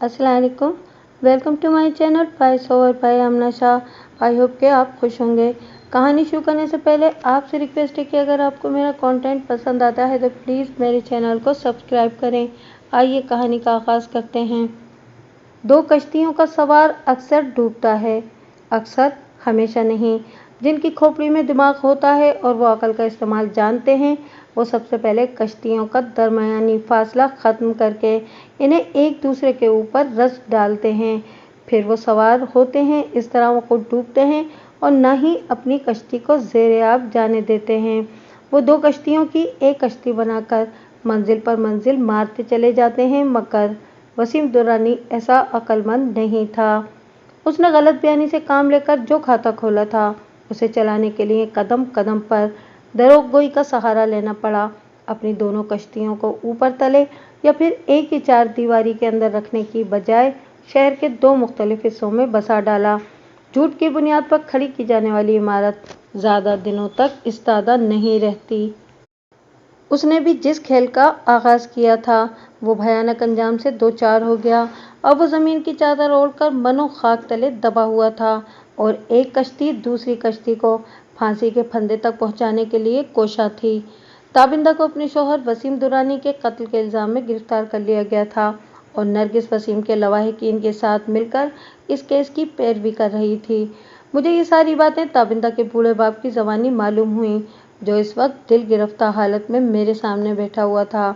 अस्सलाम वालेकुम। Welcome to my channel voice over by Amna Shah. I hope कि आप खुश होंगे। कहानी शुरू करने से पहले आपसे रिक्वेस्ट है कि अगर आपको मेरा कंटेंट पसंद आता है तो प्लीज़ मेरे चैनल को सब्सक्राइब करें। आइए कहानी का आगाज़ करते हैं। दो कश्तियों का सवार अक्सर डूबता है, अक्सर हमेशा नहीं। जिनकी खोपड़ी में दिमाग होता है और वो अकल का इस्तेमाल जानते हैं, वो सबसे पहले कश्तियों का दरमियानी फासला ख़त्म करके इन्हें एक दूसरे के ऊपर रच डालते हैं। फिर वो सवार होते हैं, इस तरह वो खुद डूबते हैं और न ही अपनी कश्ती को ज़ेरे आब जाने देते हैं। वो दो कश्तियों की एक कश्ती बनाकर मंजिल पर मंजिल मारते चले जाते हैं, मगर वसीम दुर्रानी ऐसा अक्लमंद नहीं था। उसने गलत बयानी से काम लेकर जो खाता खोला था, उसे चलाने के लिए कदम कदम पर दरोगोई का सहारा लेना पड़ा। अपनी दोनों कश्तियों को ऊपर तले या फिर एक ही चार दीवारी के अंदर रखने की बजाय शहर के दो मुख्तलिफ हिस्सों में बसा डाला। झूठ की बुनियाद पर खड़ी की जाने वाली इमारत ज़्यादा दिनों तक इस्तादा नहीं रहती। उसने भी जिस खेल का आगाज़ किया था, वो भयानक अंजाम से दो चार हो गया। अब वो ज़मीन की चादर ओढ़कर मनो खाक तले दबा हुआ था और एक कश्ती दूसरी कश्ती को फांसी के फंदे तक पहुंचाने के लिए कोशा थी। ताबिंदा को अपने शौहर वसीम दुरानी के कत्ल के इल्ज़ाम में गिरफ्तार कर लिया गया था और नरगिस वसीम के लवाहिकीन के साथ मिलकर इस केस की पैरवी कर रही थी। मुझे ये सारी बातें ताबिंदा के बूढ़े बाप की ज़बानी मालूम हुई, जो इस वक्त दिल गिरफ्तार हालत में मेरे सामने बैठा हुआ था।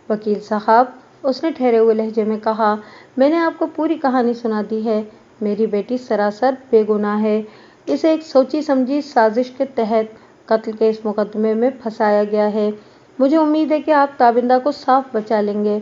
वकील साहब, उसने ठहरे हुए लहजे में कहा, मैंने आपको पूरी कहानी सुना दी है। मेरी बेटी सरासर बेगुनाह है। इसे एक सोची समझी साजिश के तहत कत्ल के इस मुकदमे में फंसाया गया है। मुझे उम्मीद है कि आप ताबिंदा को साफ बचा लेंगे।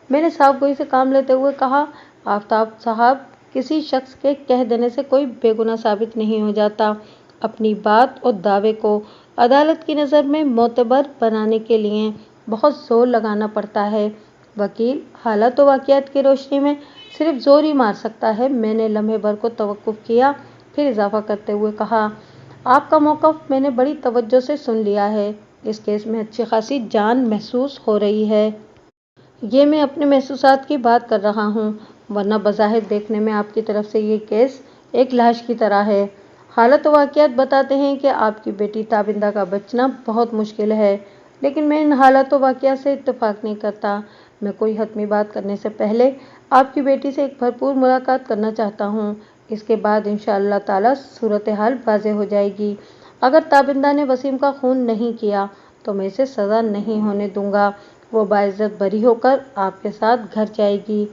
मैंने साफ गोई से काम लेते हुए कहा, आफ्ताब साहब, किसी शख्स के कह देने से कोई बेगुनाह साबित नहीं हो जाता। अपनी बात और दावे को अदालत की नज़र में मोतबर बनाने के लिए बहुत जोर लगाना पड़ता है। वकील, हालात और वाक़ियात की रोशनी में सिर्फ जोर ही मार सकता है। मैंने लम्हे भर को तवक्कुफ़ किया, फिर इजाफा करते हुए कहा, आपका मौक़िफ़ मैंने बड़ी तवज्जो से सुन लिया है। इस केस में अच्छी खासी जान महसूस हो रही है। ये मैं अपने महसूसात की बात कर रहा हूँ, वरना बज़ाहिर देखने में आपकी तरफ से ये केस एक लाश की तरह है। हालत और वाक़ियात बताते हैं कि आपकी बेटी ताबिंदा का बचना बहुत मुश्किल है, लेकिन मैं इन हालात और वाक़ियात से इत्तेफ़ाक नहीं करता। मैं कोई हतमी बात करने से पहले आपकी बेटी से एक भरपूर मुलाकात करना चाहता हूँ। इसके बाद इंशाअल्लाह ताला सूरत हाल वाज़ेह हो जाएगी। अगर ताबिंदा ने वसीम का खून नहीं किया तो मैं इसे सज़ा नहीं होने दूंगा। वो बाइज़्ज़त बरी होकर आपके साथ घर जाएगी।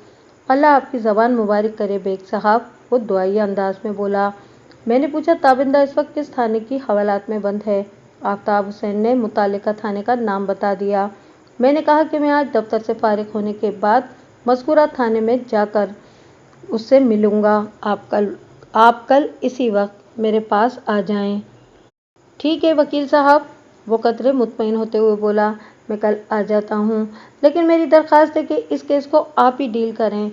अल्लाह आपकी ज़बान मुबारक करे बेग साहब, वो दुआइया अंदाज में बोला। मैंने पूछा, ताबिंदा इस वक्त किस थाने की हवालात में बंद है? आफ्ताब हुसैन ने मुतालिका थाने का नाम बता दिया। मैंने कहा कि मैं आज दफ्तर से फारिग होने के बाद मज़कूरा थाने में जाकर उससे मिलूँगा। आप कल इसी वक्त मेरे पास आ जाएं। ठीक है वकील साहब, वो कतरे मुतमईन होते हुए बोला, मैं कल आ जाता हूँ, लेकिन मेरी दरख्वास्त है कि इस केस को आप ही डील करें।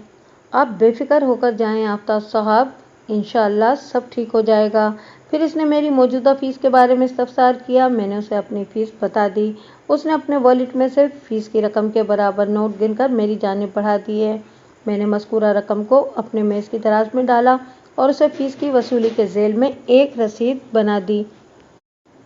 आप बेफिक्र होकर जाएं आफ्ताब साहब, इंशाअल्लाह सब ठीक हो जाएगा। फिर इसने मेरी मौजूदा फ़ीस के बारे में इस्तफसार किया। मैंने उसे अपनी फ़ीस बता दी। उसने अपने वॉलेट में से फ़ीस की रकम के बराबर नोट गिनकर मेरी जानिब बढ़ा दिए। मैंने मज़कूरा रकम को अपने मेज़ की दराज में डाला और उसे फ़ीस की वसूली के ज़ेल में एक रसीद बना दी।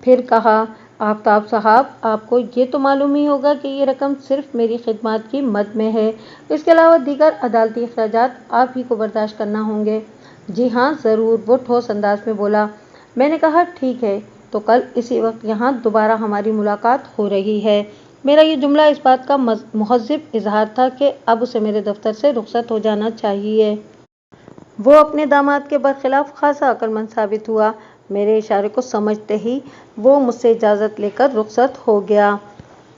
फिर कहा, आफ्ताब साहब, आपको ये तो मालूम ही होगा कि ये रकम सिर्फ मेरी खिदमत की मद में है। इसके अलावा दीगर अदालती अखराजात आप ही को बर्दाश्त करना होंगे। जी हाँ ज़रूर, वो ठोस अंदाज में बोला। मैंने कहा, ठीक है, तो कल इसी वक्त यहाँ दोबारा हमारी मुलाकात हो रही है। मेरा ये जुमला इस बात का मुहज़्ज़ब इजहार था कि अब उसे मेरे दफ्तर से रुखसत हो जाना चाहिए। वो अपने दामाद के बरखिलाफ खासा अक्लमंद साबित हुआ। मेरे इशारे को समझते ही वो मुझसे इजाज़त लेकर रुखसत हो गया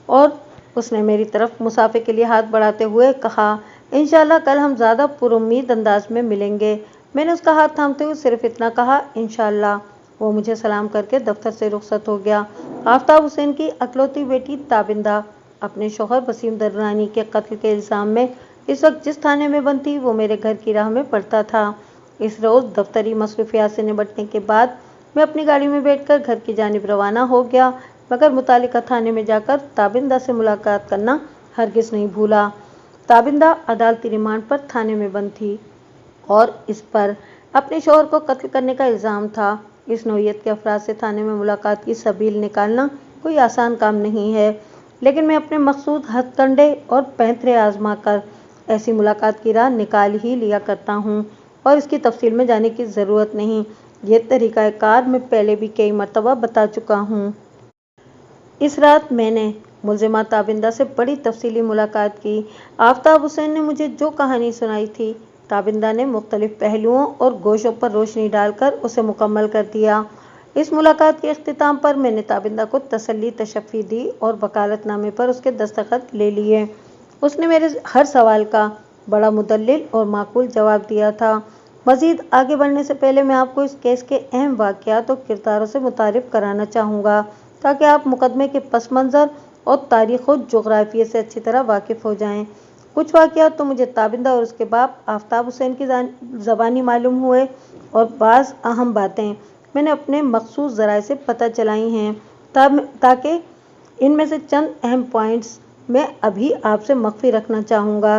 और उसने मेरी तरफ मुसाफे के लिए हाथ बढ़ाते हुए कहा, इंशाअल्लाह कल हम ज़्यादा पुरुम्मीद अंदाज में मिलेंगे। मैंने उसका हाथ थामते हुए सिर्फ इतना कहा, इंशाअल्लाह। वो मुझे सलाम करके दफ्तर से रुखसत हो गया। आफ्ताब हुसैन की अकलौती बेटी ताबिंदा अपने शौहर वसीम दुर्रानी के कत्ल के इल्ज़ाम में इस वक्त जिस थाने में बंद थी, वो मेरे घर की राह में पड़ता था। इस रोज़ दफ्तरी मसरूफियात से निपटने के बाद मैं अपनी गाड़ी में बैठकर घर की जानिब रवाना हो गया, मगर मुतालिका थाने में जाकर ताबिंदा से मुलाकात करना हरगिज़ नहीं भूला। ताबिंदा अदालती रिमांड पर थाने में बंद थी और इस पर अपने शौहर को कत्ल करने का इल्ज़ाम था। इस नौइयत के अफराद से थाने में मुलाकात की सबील निकालना कोई आसान काम नहीं है, लेकिन मैं अपने मकसूद हथकंडे और पैंतरे आजमा कर ऐसी मुलाकात की राह निकाल ही लिया करता हूँ और इसकी तफसील में जाने की ज़रूरत नहीं। ये तरीक़ाकार मैं पहले भी कई मरतबा बता चुका हूँ। इस रात मैंने मुलजिमा ताबिंदा से बड़ी तफसीली मुलाकात की। आफ्ताब हुसैन ने मुझे जो कहानी सुनाई थी, ताबिंदा ने मुख्तलिफ पहलुओं और गोशों पर रोशनी डालकर उसे मुकम्मल कर दिया। इस मुलाकात के इख्तिताम पर मैंने ताबिंदा को तसल्ली तशफ़ी दी और वकालतनामे पर उसके दस्तखत ले लिए। उसने मेरे हर सवाल का बड़ा मुदल्लिल और माकूल जवाब दिया था। मज़ीद आगे बढ़ने से पहले मैं आपको इस केस के अहम वाक़यात और किरदारों से मुतारिफ़ कराना चाहूँगा, ताकि आप मुकदमे के पस मंज़र और तारीख़ और जोग्राफिये से अच्छी तरह वाकिफ़ हो जाएँ। कुछ वाक़यात तो मुझे ताबिंदा और उसके बाप आफ्ताब हुसैन की ज़बानी मालूम हुए और बाज़ अहम बातें मैंने अपने मखसूस ज़राए से पता चलाई हैं, ताकि इनमें से चंद अहम पॉइंट्स मैं अभी आपसे मख्फ़ी रखना चाहूँगा।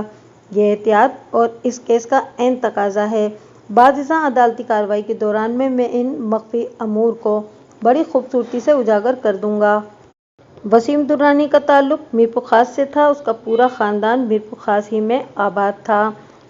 ये एहतियात और इस केस का ऐन तकाज़ा है। बाज़ अदालती कार्रवाई के दौरान में मैं इन मख्फ़ी अमूर को बड़ी खूबसूरती से उजागर कर दूँगा। वसीम दुर्रानी का ताल्लुक़ मीरपुर ख़ास से था। उसका पूरा ख़ानदान मीरपुर ख़ास ही में आबाद था।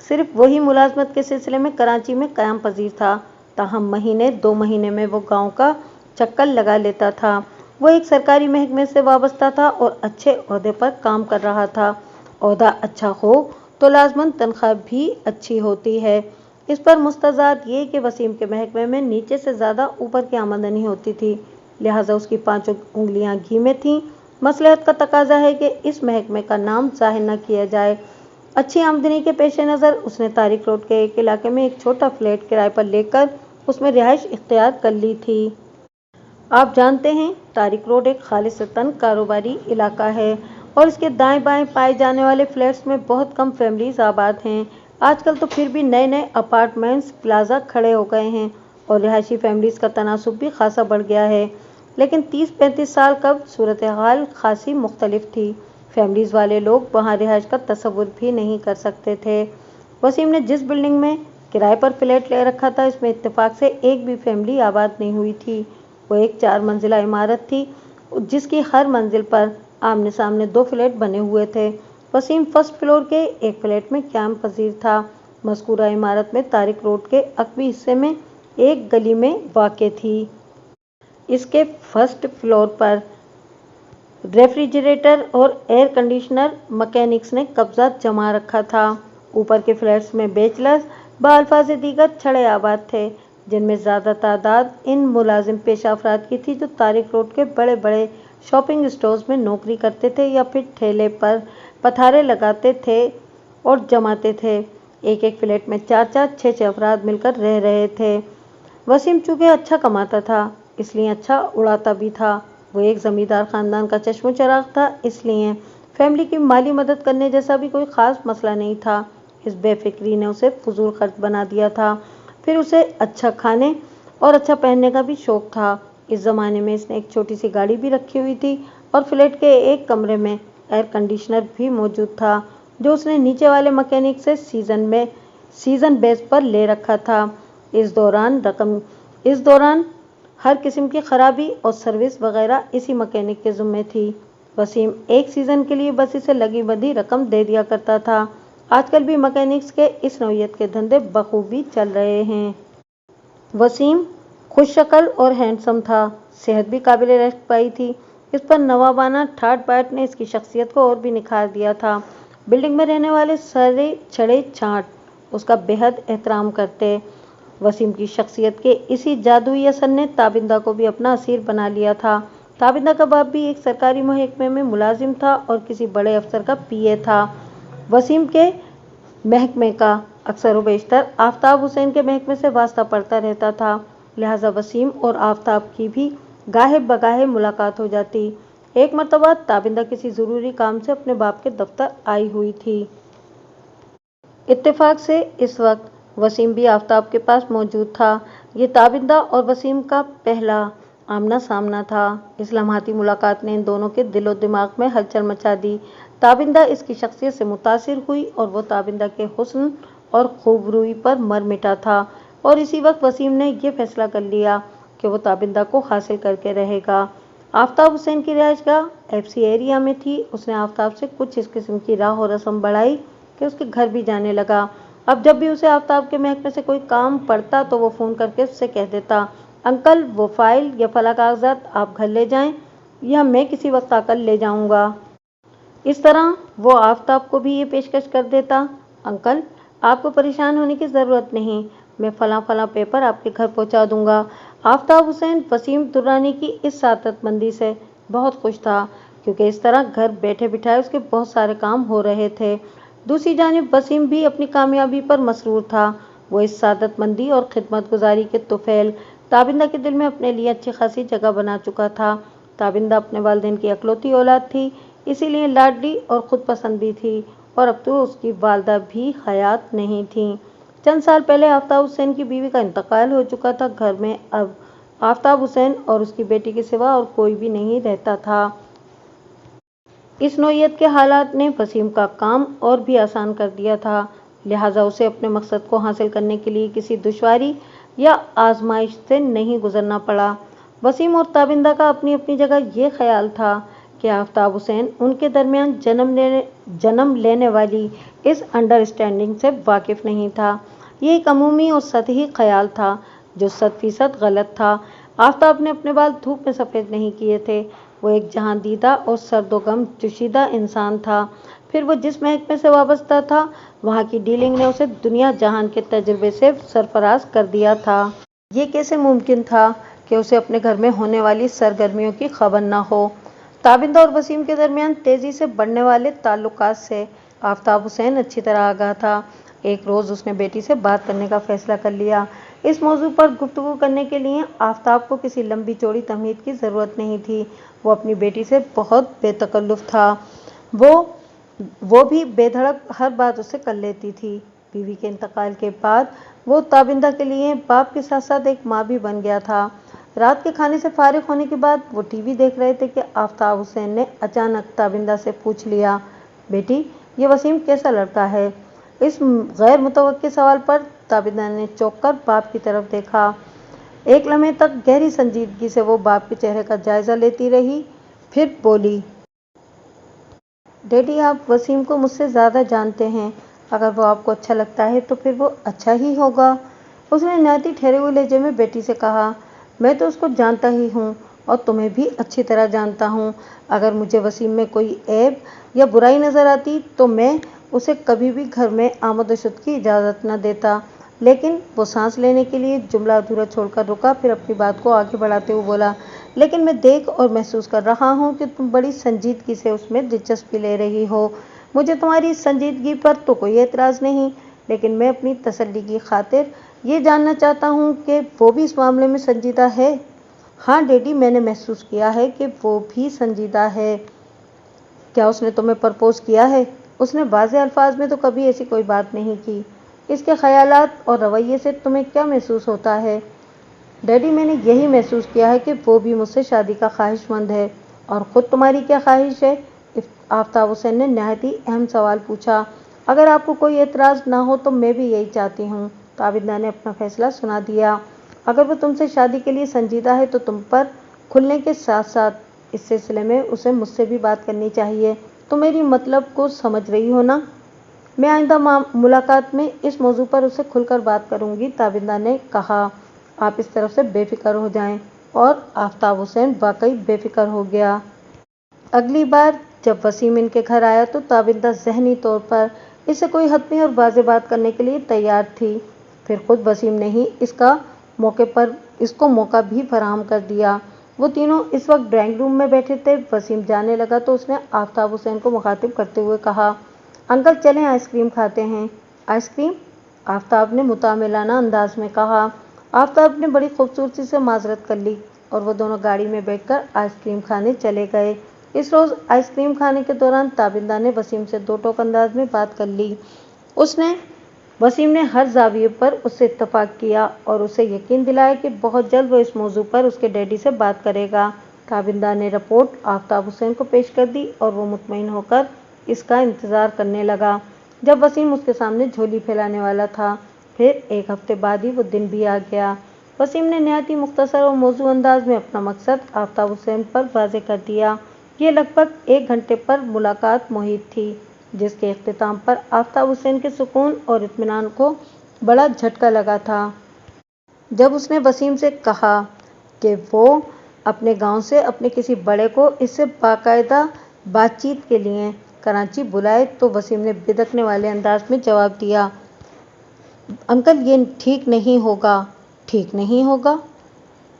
सिर्फ वही मुलाजमत के सिलसिले में कराची में क़याम पजीर था, ताहम महीने 2 महीने में वो गाँव का चक्कर लगा लेता था। वो एक सरकारी महकमे से वाबस्ता था और अच्छे ओहदे पर काम कर रहा था। ओहदा अच्छा हो तो लाज़मन तनख्वाह भी अच्छी होती है। इस पर मुस्तज़ाद ये कि वसीम के महकमे में नीचे से ज़्यादा ऊपर की आमदनी होती थी, लिहाजा उसकी 5 उंगलियां घी में थीं। मसलहत का तकाजा है कि इस महकमे का नाम ज़ाहिर न किया जाए। अच्छी आमदनी के पेश नज़र उसने तारिक रोड के एक इलाके में एक छोटा फ्लैट किराए पर लेकर उसमें रिहाइश इख्तियार कर ली थी। आप जानते हैं, तारिक रोड एक खालिसतन कारोबारी इलाका है और इसके दाएं बाएं पाए जाने वाले फ्लैट्स में बहुत कम फैमिलीज आबाद हैं। आजकल तो फिर भी नए नए अपार्टमेंट्स प्लाजा खड़े हो गए हैं और रिहायशी फैमिलीज का तनासुब भी खासा बढ़ गया है, लेकिन 30-35 साल कब सूरत हाल खासी मुख्तलिफ थी। फैमिलीज वाले लोग वहाँ रिहाइश का तसव्वुर भी नहीं कर सकते थे। वसीम ने जिस बिल्डिंग में किराए पर फ्लैट ले रखा था, इसमें इत्तेफाक से एक भी फैमिली आबाद नहीं हुई थी। वो एक 4 मंजिला इमारत थी जिसकी हर मंजिल पर आमने सामने 2 फ्लैट बने हुए थे। वसीम फर्स्ट फ्लोर के एक फ्लैट में क़याम पजीर था। मज़कूरा इमारत में तारिक रोड के अकबी हिस्से में एक गली में वाक़े थी। इसके फर्स्ट फ्लोर पर रेफ्रिजरेटर और एयर कंडीशनर मैकेनिक्स ने कब्जा जमा रखा था। ऊपर के फ्लैट्स में बैचलर्स बाल्फाज दीगर छड़े आबाद थे, जिनमें ज़्यादा तादाद इन मुलाजिम पेशा अफराद की थी जो तारिक रोड के बड़े बड़े शॉपिंग स्टोर्स में नौकरी करते थे या फिर ठेले पर पथारे लगाते थे और जमाते थे। एक एक फ्लैट में 4-4, 6-6 अफराद मिलकर रह रहे थे। वसीम चूँकि अच्छा कमाता था, इसलिए अच्छा उड़ाता भी था। वो एक ज़मींदार ख़ानदान का चश्मो चराग था, इसलिए फैमिली की माली मदद करने जैसा भी कोई ख़ास मसला नहीं था। इस बेफिक्री ने उसे फजूल खर्च बना दिया था। फिर उसे अच्छा खाने और अच्छा पहनने का भी शौक़ था। इस ज़माने में इसने एक छोटी सी गाड़ी भी रखी हुई थी और फ्लैट के एक कमरे में एयर कंडीशनर भी मौजूद था, जो उसने नीचे वाले मैकेनिक से सीज़न बेस पर ले रखा था। इस दौरान हर किस्म की खराबी और सर्विस वगैरह इसी मैकेनिक के ज़िम्मे थी। वसीम एक सीज़न के लिए बस इसे लगी बंधी रकम दे दिया करता था। आजकल भी मैकेनिक्स के इस नौइयत के धंधे बखूबी चल रहे हैं। वसीम खुश शक्ल और हैंडसम था, सेहत भी काबिल रश्क पाई थी। इस पर नवाबाना ठाट बाट ने इसकी शख्सियत को और भी निखार दिया था। बिल्डिंग में रहने वाले सारे छड़े छांट उसका बेहद एहतराम करते। वसीम की शख्सियत के इसी जादुई असर ने ताबिंदा को भी अपना असीर बना लिया था। ताबिंदा का बाप भी एक सरकारी महकमे में मुलाजिम था और किसी बड़े अफसर का पीए था। वसीम के महकमे का अक्सर व बेशतर आफ्ताब हुसैन के महकमे से वास्ता पड़ता रहता था, लिहाजा वसीम और आफ्ताब की भी गाहे बगाहे मुलाकात हो जाती। एक मरतबा ताबिंदा किसी ज़रूरी काम से अपने बाप के दफ्तर आई हुई थी। इत्तेफाक से इस वक्त वसीम भी आफ्ताब के पास मौजूद था। ये ताबिंदा और वसीम का पहला आमना सामना था। इस लम्हाती मुलाकात ने इन दोनों के दिलो दिमाग में हलचल मचा दी। ताबिंदा इसकी शख्सियत से मुतासिर हुई और वो ताबिंदा के हुस्न और खूबरूई पर मर मिटा था। और इसी वक्त वसीम ने यह फैसला कर लिया कि वो ताबिंदा को हासिल करके रहेगा। आफ्ताब हुसैन की रिहाइशगाह एफसी एरिया में थी। उसने आफ्ताब से कुछ इस किस्म की राह और रस्म बढ़ाई कि उसके घर भी जाने लगा। अब जब भी उसे आफ्ताब के महकमे से कोई काम पड़ता तो वो फ़ोन करके उससे कह देता, अंकल वो फाइल या फला कागजात आप घर ले जाएं या मैं किसी वक्त आकर ले जाऊंगा। इस तरह वो आफ्ताब को भी ये पेशकश कर देता, अंकल आपको परेशान होने की ज़रूरत नहीं, मैं फला फला पेपर आपके घर पहुंचा दूंगा। आफ्ताब हुसैन वसीम दुर्रानी की इस सादतमंदी से बहुत खुश था, क्योंकि इस तरह घर बैठे बिठाए उसके बहुत सारे काम हो रहे थे। दूसरी जानिब वसीम भी अपनी कामयाबी पर मसरूर था। वो इस सादतमंदी और खिदमतगुजारी के तुफैल ताबिंदा के दिल में अपने लिए अच्छी खासी जगह बना चुका था। ताबिंदा अपने वालिदैन की इकलौती औलाद थी, इसीलिए लाडली और ख़ुद पसंद भी थी। और अब तो उसकी वालदा भी हयात नहीं थी। चंद साल पहले आफ्ताब हुसैन की बीवी का इंतकाल हो चुका था। घर में अब आफ्ताब हुसैन और उसकी बेटी के सिवा और कोई भी नहीं रहता था। इस नौयत के हालात ने वसीम का काम और भी आसान कर दिया था, लिहाजा उसे अपने मकसद को हासिल करने के लिए किसी दुश्वारी या आजमाइश से नहीं गुजरना पड़ा। वसीम और ताबिंदा का अपनी अपनी जगह ये ख्याल था कि आफ्ताब हुसैन उनके दरमियान जन्म लेने वाली इस अंडरस्टैंडिंग से वाकिफ नहीं था। ये एक अमूमी और सतही ख्याल था जो 100% गलत था। आफ्ताब ने अपने बाल धूप में सफ़ेद नहीं किए थे। वो एक जहां दीदा और सर्दोगम जुशीदा इंसान था। फिर वो जिस महकमे से वाबस्ता था वहाँ की डीलिंग ने उसे दुनिया जहान के तजुर्बे से सरफराज कर दिया था। ये कैसे मुमकिन था कि उसे अपने घर में होने वाली सरगर्मियों की खबर न हो। ताबिंदा और वसीम के दरमियान तेज़ी से बढ़ने वाले ताल्लुकात से आफ्ताब हुसैन अच्छी तरह आगाह था। एक रोज़ उसने बेटी से बात करने का फैसला कर लिया। इस मौजू पर गुफ्तगू करने के लिए आफ्ताब को किसी लंबी चौड़ी तमहीद की ज़रूरत नहीं थी। वो अपनी बेटी से बहुत बेतकल्लुफ़ था। वो भी बेधड़क हर बात उससे कर लेती थी। बीवी के इंतकाल के बाद वो ताबिंदा के लिए बाप के साथ साथ एक माँ भी बन गया था। रात के खाने से फारिग होने के बाद वो टीवी देख रहे थे कि आफ्ताब हुसैन ने अचानक ताबिंदा से पूछ लिया, बेटी ये वसीम कैसा लड़का है। इस गैर मुतवक्किल सवाल पर ताबिंदा ने चौंक कर बाप की तरफ देखा। एक लम्हे तक गहरी संजीदगी से वो बाप के चेहरे का जायजा लेती रही, फिर बोली, डैडी आप वसीम को मुझसे ज़्यादा जानते हैं, अगर वो आपको अच्छा लगता है तो फिर वो अच्छा ही होगा। उसने नहायत ठहरे हुए लहजे में बेटी से कहा, मैं तो उसको जानता ही हूँ और तुम्हें भी अच्छी तरह जानता हूँ। अगर मुझे वसीम में कोई ऐब या बुराई नज़र आती तो मैं उसे कभी भी घर में आमद व शुद्ध की इजाज़त न देता। लेकिन वो सांस लेने के लिए जुमला अधूरा छोड़कर रुका, फिर अपनी बात को आगे बढ़ाते हुए बोला, लेकिन मैं देख और महसूस कर रहा हूँ कि तुम बड़ी संजीदगी से उसमें दिलचस्पी ले रही हो। मुझे तुम्हारी संजीदगी पर तो कोई एतराज़ नहीं, लेकिन मैं अपनी तसल्ली की खातिर ये जानना चाहता हूँ कि वो भी इस मामले में संजीदा है। हाँ डैडी, मैंने महसूस किया है कि वो भी संजीदा है। क्या उसने तुम्हें प्रपोज किया है? उसने वाज़ेह अल्फाज में तो कभी ऐसी कोई बात नहीं की। इसके ख़यालात और रवैये से तुम्हें क्या महसूस होता है? डैडी, मैंने यही महसूस किया है कि वो भी मुझसे शादी का ख्वाहिशमंद है। और ख़ुद तुम्हारी क्या ख्वाहिश है? आफ्ताब हुसैन ने नहायत ही अहम सवाल पूछा। अगर आपको कोई एतराज़ ना हो तो मैं भी यही चाहती हूँ। ताबिंदा ने अपना फैसला सुना दिया। अगर वो तुमसे शादी के लिए संजीदा है तो तुम पर खुलने के साथ साथ इस सिलसिले में उसे मुझसे भी बात करनी चाहिए। तो मेरी मतलब को समझ रही हो ना? मैं आइंदा मुलाकात में इस मौजू पर उससे खुलकर बात करूँगी। ताबिंदा ने कहा, आप इस तरफ से बेफिक्र हो जाएं। और आफ्ताब हुसैन वाकई बेफिक्र हो गया। अगली बार जब वसीम इनके घर आया तो ताबिंदा ज़हनी तौर पर इससे कोई हतमी और वाज़ेह बात करने के लिए तैयार थी। फिर खुद वसीम ने ही इसको मौका भी फराहम कर दिया। वो तीनों इस वक्त ड्राइंग रूम में बैठे थे। वसीम जाने लगा तो उसने आफ्ताब हुसैन को मुखातिब करते हुए कहा, अंकल चलें आइसक्रीम खाते हैं। आइसक्रीम? आफ्ताब ने मुतामिलाना अंदाज में कहा। आफ्ताब ने बड़ी खूबसूरती से माजरत कर ली और वो दोनों गाड़ी में बैठकर आइसक्रीम खाने चले गए। इस रोज़ आइसक्रीम खाने के दौरान ताबिंदा ने वसीम से दो टोक अंदाज में बात कर ली। उसने वसीम ने हर जाविये पर उससे इत्तफाक किया और उसे यकीन दिलाया कि बहुत जल्द वो इस मौजू पर उसके डैडी से बात करेगा। ताबिंदा ने रिपोर्ट आफ्ताब हुसैन को पेश कर दी और वो मुतमईन होकर इसका इंतज़ार करने लगा। जब वसीम उसके सामने झोली फैलाने वाला था, फिर एक हफ्ते बाद ही वो दिन भी आ गया। वसीम ने नहायत ही मुख्तसर और मौजू अंदाज में अपना मकसद आफ्ताब हुसैन पर वाज़े कर दिया। ये लगभग 1 घंटे पर मुलाकात मुहित थी, जिसके इख्तिताम पर आफ्ताब हुसैन के सुकून और इत्मीनान को बड़ा झटका लगा था। जब उसने वसीम से कहा कि वो अपने गांव से अपने किसी बड़े को इससे बाकायदा बातचीत के लिए कराची बुलाए, तो वसीम ने बिदकने वाले अंदाज में जवाब दिया, अंकल ये ठीक नहीं होगा। ठीक नहीं होगा?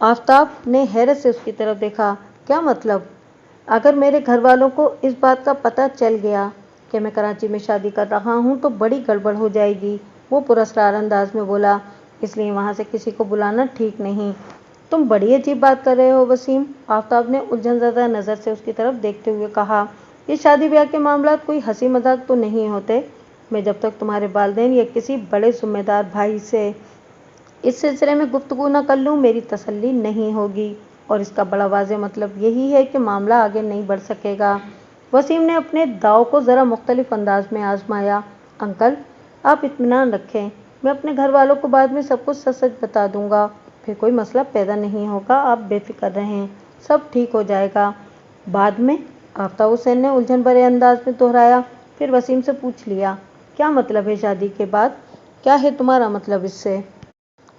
आफ्ताब ने हैरत से उसकी तरफ देखा। क्या मतलब? अगर मेरे घर वालों को इस बात का पता चल गया कि मैं कराची में शादी कर रहा हूँ तो बड़ी गड़बड़ हो जाएगी, वो पुरस्कार अंदाज में बोला। इसलिए वहाँ से किसी को बुलाना ठीक नहीं। तुम बड़ी अजीब बात कर रहे हो वसीम, आफ्ताब ने उलझन ज़दा नज़र से उसकी तरफ देखते हुए कहा। ये शादी ब्याह के मामला कोई हंसी मजाक तो नहीं होते। मैं जब तक तुम्हारे वालिदैन या किसी बड़े जिम्मेदार भाई से इस सिलसिले में गुफ्तगू न कर लूँ, मेरी तसल्ली नहीं होगी, और इसका बड़ा वाज़ेह मतलब यही है कि मामला आगे नहीं बढ़ सकेगा। वसीम ने अपने दाव को ज़रा मुख्तलिफ अंदाज में आजमाया। अंकल, आप इत्मीनान रखें, मैं अपने घर वालों को बाद में सब कुछ सच सच बता दूंगा, फिर कोई मसला पैदा नहीं होगा। आप बेफिक्र रहें, सब ठीक हो जाएगा। बाद में? आफ्ताब हुसैन ने उलझन भरे अंदाज में दोहराया। फिर वसीम से पूछ लिया, क्या मतलब है शादी के बाद? क्या है तुम्हारा मतलब इससे?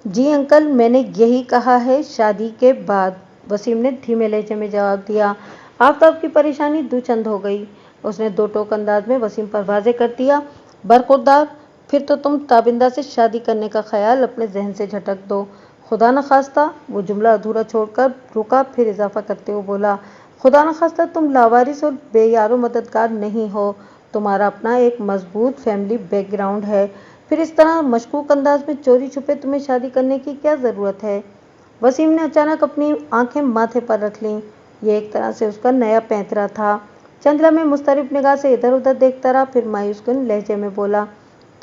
जी अंकल, मैंने यही कहा है, शादी के बाद, वसीम ने धीमे लहजे में जवाब दिया। आफ्ताब की परेशानी दुचंद हो गई। उसने दो टोक अंदाज में वसीम पर वाज़े कर दिया, बरखुरदार, फिर तो तुम ताबिंदा से शादी करने का ख्याल अपने जहन से झटक दो। खुदा न खास्ता, वो जुमला अधूरा छोड़कर रुका, फिर इजाफा करते हुए बोला, खुदा न खास्ता तुम लावारिस और बेयारो मददगार नहीं हो, तुम्हारा अपना एक मजबूत फैमिली बैकग्राउंड है, फिर इस तरह मशकूक अंदाज में चोरी छुपे तुम्हें शादी करने की क्या ज़रूरत है? वसीम ने अचानक अपनी आंखें माथे पर रख लीं। ये एक तरह से उसका नया पैंतरा था। चंद लम्हे मुस्तरिब निगाह से इधर उधर देखता रहा, फिर मायूस-कुन लहजे में बोला,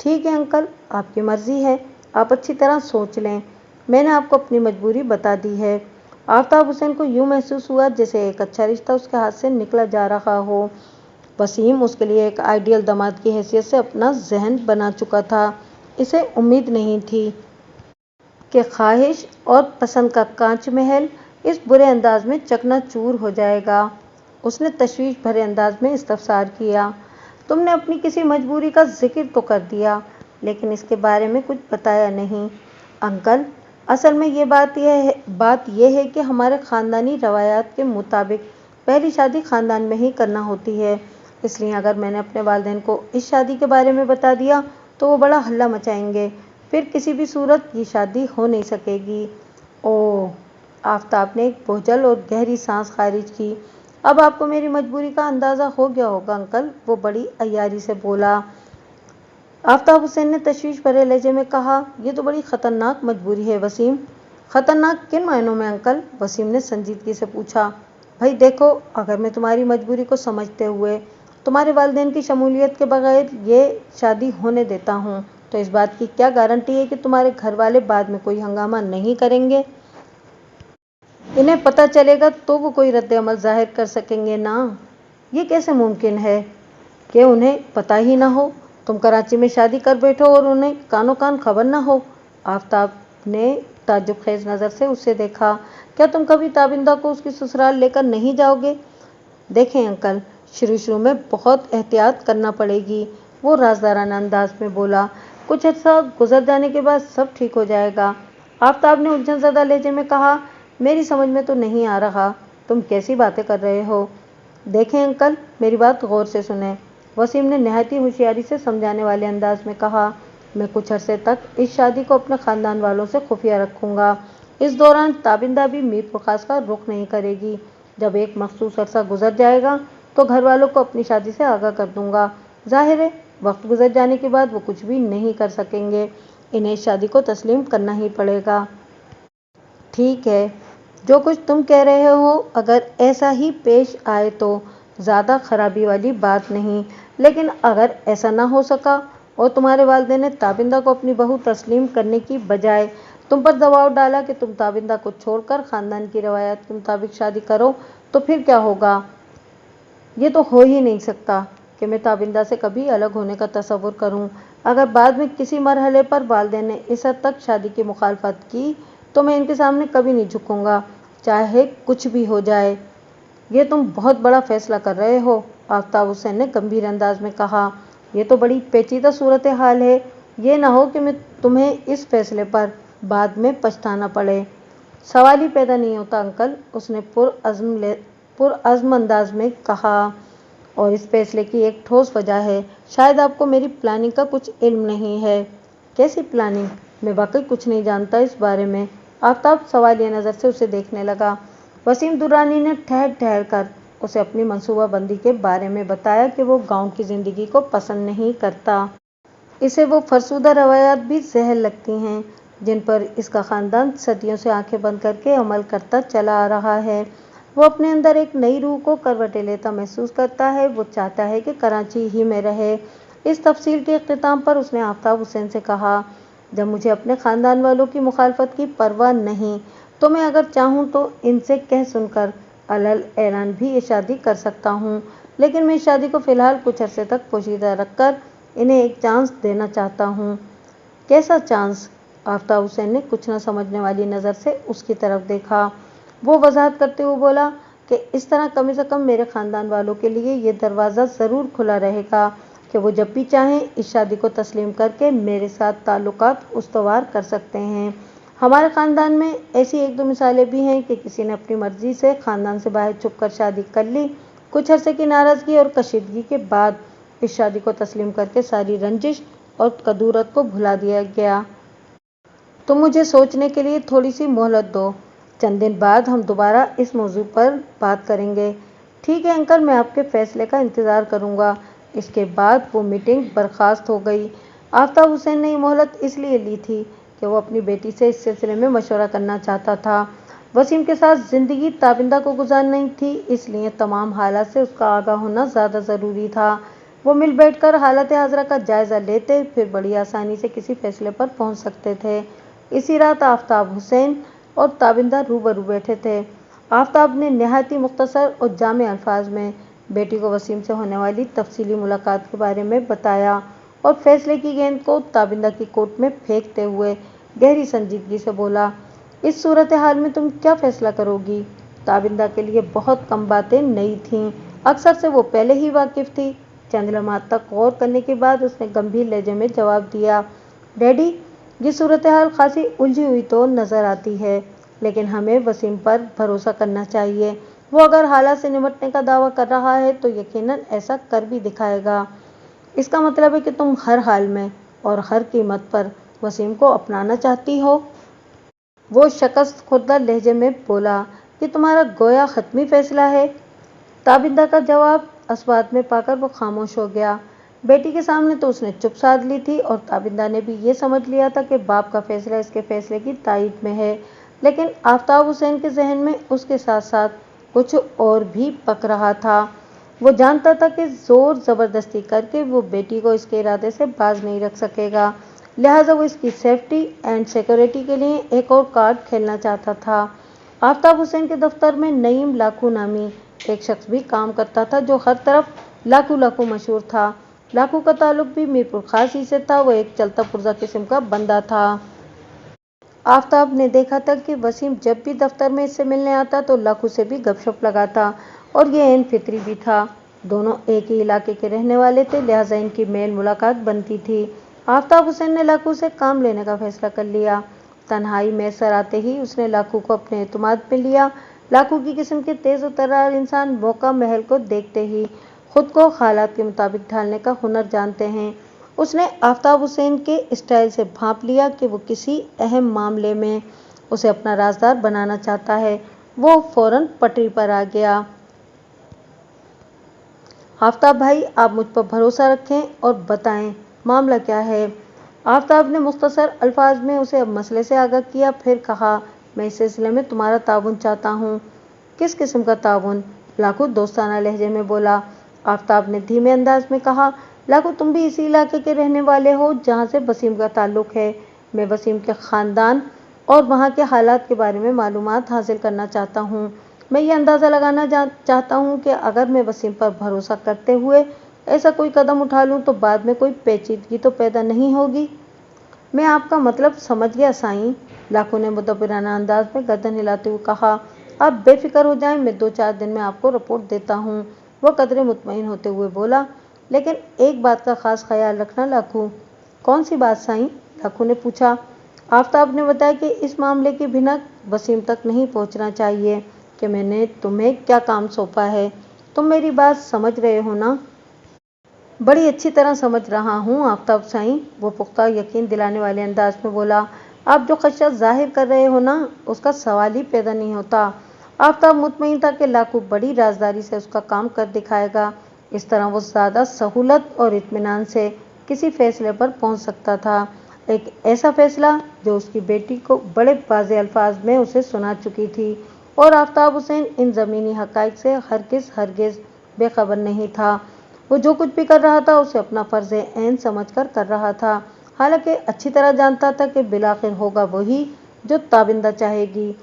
ठीक है अंकल, आपकी मर्जी है, आप अच्छी तरह सोच लें, मैंने आपको अपनी मजबूरी बता दी है। आफ्ताब हुसैन को यूँ महसूस हुआ जैसे एक अच्छा रिश्ता उसके हाथ से निकला जा रहा हो। वसीम उसके लिए एक आइडियल दामाद की हैसियत से अपना जहन बना चुका था। इसे उम्मीद नहीं थी कि ख्वाहिश और पसंद का कांच महल इस बुरे अंदाज में चकनाचूर हो जाएगा। उसने तशवीश भरे अंदाज में इस्तफसार किया, तुमने अपनी किसी मजबूरी का जिक्र तो कर दिया, लेकिन इसके बारे में कुछ बताया नहीं। अंकल, असल में ये बात यह है कि हमारे ख़ानदानी रवायात के मुताबिक पहली शादी ख़ानदान में ही करना होती है, इसलिए अगर मैंने अपने वालिदैन को इस शादी के बारे में बता दिया तो वो बड़ा हल्ला मचाएंगे, फिर किसी भी सूरत ये शादी हो नहीं सकेगी। ओह, आफ्ताब ने एक बोझल और गहरी सांस खारिज की। अब आपको मेरी मजबूरी का अंदाज़ा हो गया होगा अंकल, वो बड़ी अय्यारी से बोला। आफ्ताब हुसैन ने तशवीश भरे लहजे में कहा, यह तो बड़ी ख़तरनाक मजबूरी है वसीम। ख़तरनाक किन मायनों में अंकल? वसीम ने संजीदगी से पूछा। भाई देखो, अगर मैं तुम्हारी मजबूरी को समझते हुए तुम्हारे वालिदैन की शमूलियत के बगैर ये शादी होने देता हूँ, तो इस बात की क्या गारंटी है कि तुम्हारे घर वाले बाद में कोई हंगामा नहीं करेंगे? इन्हें पता चलेगा तो वो कोई रद्द अमल जाहिर कर सकेंगे ना। ये कैसे मुमकिन है कि उन्हें पता ही ना हो? तुम कराची में शादी कर बैठो और उन्हें कानो कान खबर ना हो। आफ्ताब ने ताज्जुब खेज नज़र से उसे देखा। क्या तुम कभी ताबिंदा को उसकी ससुराल लेकर नहीं जाओगे? देखें अंकल, शुरू में बहुत एहतियात करना पड़ेगी, वो राजदाराना अंदाज में बोला। कुछ अर्सा गुजर जाने के बाद सब ठीक हो जाएगा। आफ्ताब ने उलझन ज़दा लहजे में कहा, मेरी समझ में तो नहीं आ रहा, तुम कैसी बातें कर रहे हो? देखें अंकल, मेरी बात गौर से सुने, वसीम ने नहायत ही होशियारी से समझाने वाले अंदाज में कहा। मैं कुछ अरसे तक इस शादी को अपने ख़ानदान वालों से खुफिया रखूँगा। इस दौरान ताबिंदा भी मीर खास का रुख नहीं करेगी। जब एक मखसूस अरसा गुजर जाएगा तो घर वालों को अपनी शादी से आगाह कर दूंगा। जाहिर है वक्त गुजर जाने के बाद वो कुछ भी नहीं कर सकेंगे, इन्हें इस शादी को तस्लीम करना ही पड़ेगा। ठीक है, जो कुछ तुम कह रहे हो, अगर ऐसा ही पेश आए तो ज़्यादा खराबी वाली बात नहीं, लेकिन अगर ऐसा ना हो सका اور تمہارے والدین نے تابندہ کو اپنی بہو تسلیم کرنے کی بجائے تم پر دباؤ ڈالا کہ تم تابندہ کو چھوڑ کر خاندان کی روایات کے مطابق شادی کرو، تو پھر کیا ہوگا؟ یہ تو ہو ہی نہیں سکتا کہ میں تابندہ سے کبھی الگ ہونے کا تصور کروں۔ اگر بعد میں کسی مرحلے پر والدین نے اس حد تک شادی کی مخالفت کی تو میں ان کے سامنے کبھی نہیں جھکوں گا، چاہے کچھ بھی ہو جائے۔ یہ تم بہت بڑا فیصلہ کر رہے ہو، آفتاب حسین نے گمبھیر انداز میں کہا۔ یہ تو بڑی پیچیدہ صورتحال ہے، یہ نہ ہو کہ میں تمہیں اس فیصلے پر بعد میں پچھتانا پڑے۔ سوال ہی پیدا نہیں ہوتا انکل، اس نے پرعزم انداز میں کہا، اور اس فیصلے کی ایک ٹھوس وجہ ہے۔ شاید آپ کو میری پلاننگ کا کچھ علم نہیں ہے۔ کیسی پلاننگ؟ میں واقعی کچھ نہیں جانتا اس بارے میں۔ آفتاب سوالیہ نظر سے اسے دیکھنے لگا۔ وسیم درانی نے ٹھہر کر اسے اپنی منصوبہ بندی کے بارے میں بتایا کہ وہ گاؤں کی زندگی کو پسند نہیں کرتا۔ اسے وہ فرسودہ روایات بھی زہر لگتی ہیں جن پر اس کا خاندان صدیوں سے آنکھیں بند کر کے عمل کرتا چلا آ رہا ہے۔ وہ اپنے اندر ایک نئی روح کو کروٹیں لیتا محسوس کرتا ہے۔ وہ چاہتا ہے کہ کراچی ہی میں رہے۔ اس تفصیل کے اختتام پر اس نے آفتاب حسین سے کہا، جب مجھے اپنے خاندان والوں کی مخالفت کی پرواہ نہیں تو میں اگر چاہوں تو ان سے کہہ سن کر علل اعلان بھی یہ شادی کر سکتا ہوں، لیکن میں اس شادی کو فی الحال کچھ عرصے تک پوشیدہ رکھ کر انہیں ایک چانس دینا چاہتا ہوں۔ کیسا چانس؟ آفتاب حسین نے کچھ نہ سمجھنے والی نظر سے اس کی طرف دیکھا۔ وہ وضاحت کرتے ہوئے بولا کہ اس طرح کم سے کم میرے خاندان والوں کے لیے یہ دروازہ ضرور کھلا رہے گا کہ وہ جب بھی چاہیں اس شادی کو تسلیم کر کے میرے ساتھ تعلقات استوار کر سکتے ہیں۔ ہمارے خاندان میں ایسی ایک دو مثالیں بھی ہیں کہ کسی نے اپنی مرضی سے خاندان سے باہر چھپ کر شادی کر لی۔ کچھ عرصے کی ناراضگی اور کشیدگی کے بعد اس شادی کو تسلیم کر کے ساری رنجش اور کدورت کو بھلا دیا گیا۔ تم مجھے سوچنے کے لیے تھوڑی سی مہلت دو، چند دن بعد ہم دوبارہ اس موضوع پر بات کریں گے۔ ٹھیک ہے انکل، میں آپ کے فیصلے کا انتظار کروں گا۔ اس کے بعد وہ میٹنگ برخاست ہو گئی۔ آفتاب حسین نے یہ مہلت اس لیے لی تھی کہ وہ اپنی بیٹی سے اس سلسلے میں مشورہ کرنا چاہتا تھا۔ وسیم کے ساتھ زندگی تابندہ کو گزارنی تھی، اس لیے تمام حالات سے اس کا آگاہ ہونا زیادہ ضروری تھا۔ وہ مل بیٹھ کر حالت حاضرہ کا جائزہ لیتے، پھر بڑی آسانی سے کسی فیصلے پر پہنچ سکتے تھے۔ اسی رات آفتاب حسین اور تابندہ روبرو بیٹھے تھے۔ آفتاب نے نہایت ہی مختصر اور جامع الفاظ میں بیٹی کو وسیم سے ہونے والی تفصیلی ملاقات کے بارے میں بتایا اور فیصلے کی گیند کو تابندہ کی کورٹ میں پھینکتے ہوئے گہری سنجیدگی سے بولا، اس صورتحال میں تم کیا فیصلہ کرو گی؟ تابندہ کے لیے بہت کم باتیں نئی تھیں، اکثر سے وہ پہلے ہی واقف تھی۔ چند لمحات تک غور کرنے کے بعد اس نے گمبھیر لہجے میں جواب دیا، ڈیڈی، یہ صورتحال خاصی الجھی ہوئی تو نظر آتی ہے، لیکن ہمیں وسیم پر بھروسہ کرنا چاہیے۔ وہ اگر حالات سے نمٹنے کا دعویٰ کر رہا ہے تو یقیناً ایسا کر بھی دکھائے گا۔ اس کا مطلب ہے کہ تم ہر حال میں اور ہر قیمت پر وسیم کو اپنانا چاہتی ہو؟ وہ شکست خوردہ لہجے میں بولا، یہ تمہارا گویا حتمی فیصلہ ہے؟ تابندہ کا جواب اسبات میں پا کر وہ خاموش ہو گیا۔ بیٹی کے سامنے تو اس نے چپ سادھ لی تھی اور تابندہ نے بھی یہ سمجھ لیا تھا کہ باپ کا فیصلہ اس کے فیصلے کی تائید میں ہے، لیکن آفتاب حسین کے ذہن میں اس کے ساتھ ساتھ کچھ اور بھی پک رہا تھا۔ وہ جانتا تھا کہ زور زبردستی کر کے وہ بیٹی کو اس کے ارادے سے باز نہیں رکھ سکے گا، لہٰذا وہ اس کی سیفٹی اینڈ سیکورٹی کے لیے ایک اور کارڈ کھیلنا چاہتا تھا۔ آفتاب حسین کے دفتر میں نعیم لاکھو نامی ایک شخص بھی کام کرتا تھا جو ہر طرف لاکھو مشہور تھا۔ لاکھو کا تعلق بھی میرپور خاص ہی سے تھا۔ وہ ایک چلتا پرزا قسم کا بندہ تھا۔ آفتاب نے دیکھا تھا کہ وسیم جب بھی دفتر میں اس سے ملنے آتا تو لاکھو سے بھی گپ شپ لگاتا، اور یہ عین فطری بھی تھا۔ دونوں ایک ہی علاقے کے رہنے والے تھے، لہٰذا ان کی میل ملاقات بنتی تھی۔ آفتاب حسین نے لاکھو سے کام لینے کا فیصلہ کر لیا۔ تنہائی میسر آتے ہی اس نے لاکھو کو اپنے اعتماد میں لیا۔ لاکھو کی قسم کے تیز و ترار انسان موقع محل کو دیکھتے ہی خود کو حالات کے مطابق ڈھالنے کا ہنر جانتے ہیں۔ اس نے آفتاب حسین کے اسٹائل سے بھانپ لیا کہ وہ کسی اہم معاملے میں اسے اپنا رازدار بنانا چاہتا ہے۔ وہ فوراً پٹری پر آ گیا۔ آفتاب بھائی، آپ مجھ پر بھروسہ رکھیں اور بتائیں معاملہ کیا ہے؟ آفتاب نے مختصر الفاظ میں اسے مسئلے سے آگاہ کیا، پھر کہا، میں اس سلسلے میں تمہارا تعاون چاہتا ہوں۔ کس قسم کا تعاون؟ لاکھو دوستانہ لہجے میں بولا۔ آفتاب نے دھیمے انداز میں کہا، लाखو, तुम भी इसी इलाके के रहने वाले हो जहाँ से वसीम का ताल्लुक है। मैं वसीम के ख़ानदान और वहाँ के हालात के बारे में मालूमात हासिल करना चाहता हूँ। मैं ये अंदाज़ा लगाना चाहता हूँ कि अगर मैं वसीम पर भरोसा करते हुए ऐसा कोई कदम उठा लूँ तो बाद में कोई पेचीदगी तो पैदा नहीं होगी। मैं आपका मतलब समझ गया साईं, लाखो ने मुदब्बिराना अंदाज में गर्दन हिलाते हुए कहा। आप बेफिक्र हो जाएं, मैं 2-4 दिन में आपको रिपोर्ट देता हूँ। वह कदरे मुतमईन होते हुए बोला। लेकिन एक बात का खास ख्याल रखना लाखो। कौन सी बात साईं? लाखो ने पूछा। आफ्ताब ने बताया कि इस मामले की भिनक वसीम तक नहीं पहुँचना चाहिए कि मैंने तुम्हें क्या काम सौंपा है। तुम मेरी बात समझ रहे हो ना? बड़ी अच्छी तरह समझ रहा हूँ आफ्ताब साईं, वो पुख्ता यकीन दिलाने वाले अंदाज में बोला। आप जो खदशा जाहिर कर रहे हो ना, उसका सवाल ही पैदा नहीं होता। आफ्ताब मुतमईन था कि लाखो बड़ी राजदारी से उसका काम कर दिखाएगा। इस तरह वो ज़्यादा सहूलत और इत्मीनान से किसी फैसले पर पहुँच सकता था। एक ऐसा फैसला जो उसकी बेटी को बड़े वाज़ेह अल्फाज में उसे सुना चुकी थी, और आफ्ताब हुसैन इन ज़मीनी हक़ाइक़ से हरगिज़ बेखबर नहीं था। वो जो कुछ भी कर रहा था उसे अपना फ़र्ज़ ऐन समझकर कर रहा था, हालांकि अच्छी तरह जानता था कि बिलाखिर होगा वही जो ताबिंदा चाहेगी।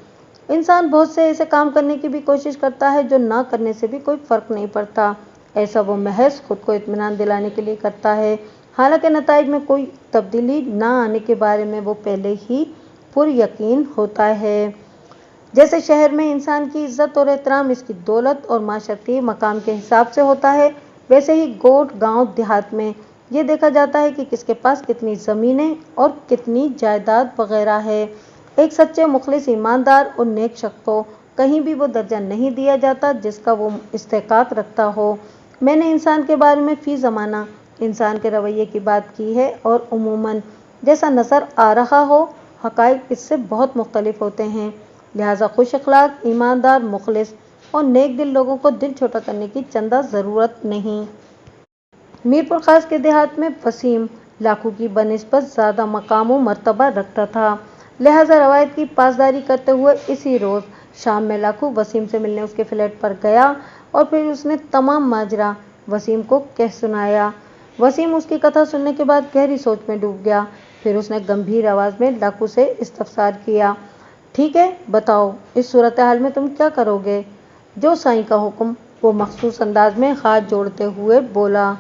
इंसान बहुत से ऐसे काम करने की भी कोशिश करता है जो ना करने से भी कोई फ़र्क नहीं पड़ता। ऐसा वो महज खुद को इत्मीनान दिलाने के लिए करता है, हालांकि नताइज में कोई तब्दीली ना आने के बारे में वो पहले ही पुरयकीन होता है। जैसे शहर में इंसान की इज्जत और एहतराम इसकी दौलत और माशरती मकाम के हिसाब से होता है, वैसे ही गोट गांव देहात में ये देखा जाता है कि किसके पास कितनी ज़मीनें और कितनी जायदाद वगैरह है। एक सच्चे मुखलिस ईमानदार और नेक शख्स को कहीं भी वो दर्जा नहीं दिया जाता जिसका वो इस्तेकाक रखता हो। मैंने इंसान के बारे में फ़ी ज़माना इंसान के रवैये की बात की है, और उमूमन जैसा नज़र आ रहा हो हक़ाइक़ इससे बहुत मुख्तलिफ होते हैं। लिहाजा खुश अखलाक, ईमानदार, मुखलिस और नेक दिल लोगों को दिल छोटा करने की चंदा ज़रूरत नहीं। मीरपुर खास के देहात में वसीम लाखो की बनिस्बत ज़्यादा मकाम व मर्तबा रखता था। लिहाजा रवायत की पासदारी करते हुए इसी रोज़ शाम में लाखो वसीम से मिलने उसके फ्लैट पर गया, और फिर उसने तमाम माजरा वसीम को कह सुनाया। वसीम उसकी कथा सुनने के बाद गहरी सोच में डूब गया। फिर उसने गंभीर आवाज़ में लाखो से इस्तफसार किया। ठीक है, बताओ इस सूरत हाल में तुम क्या करोगे? जो साईं का हुक्म, वो मखसूस अंदाज में हाथ जोड़ते हुए बोला।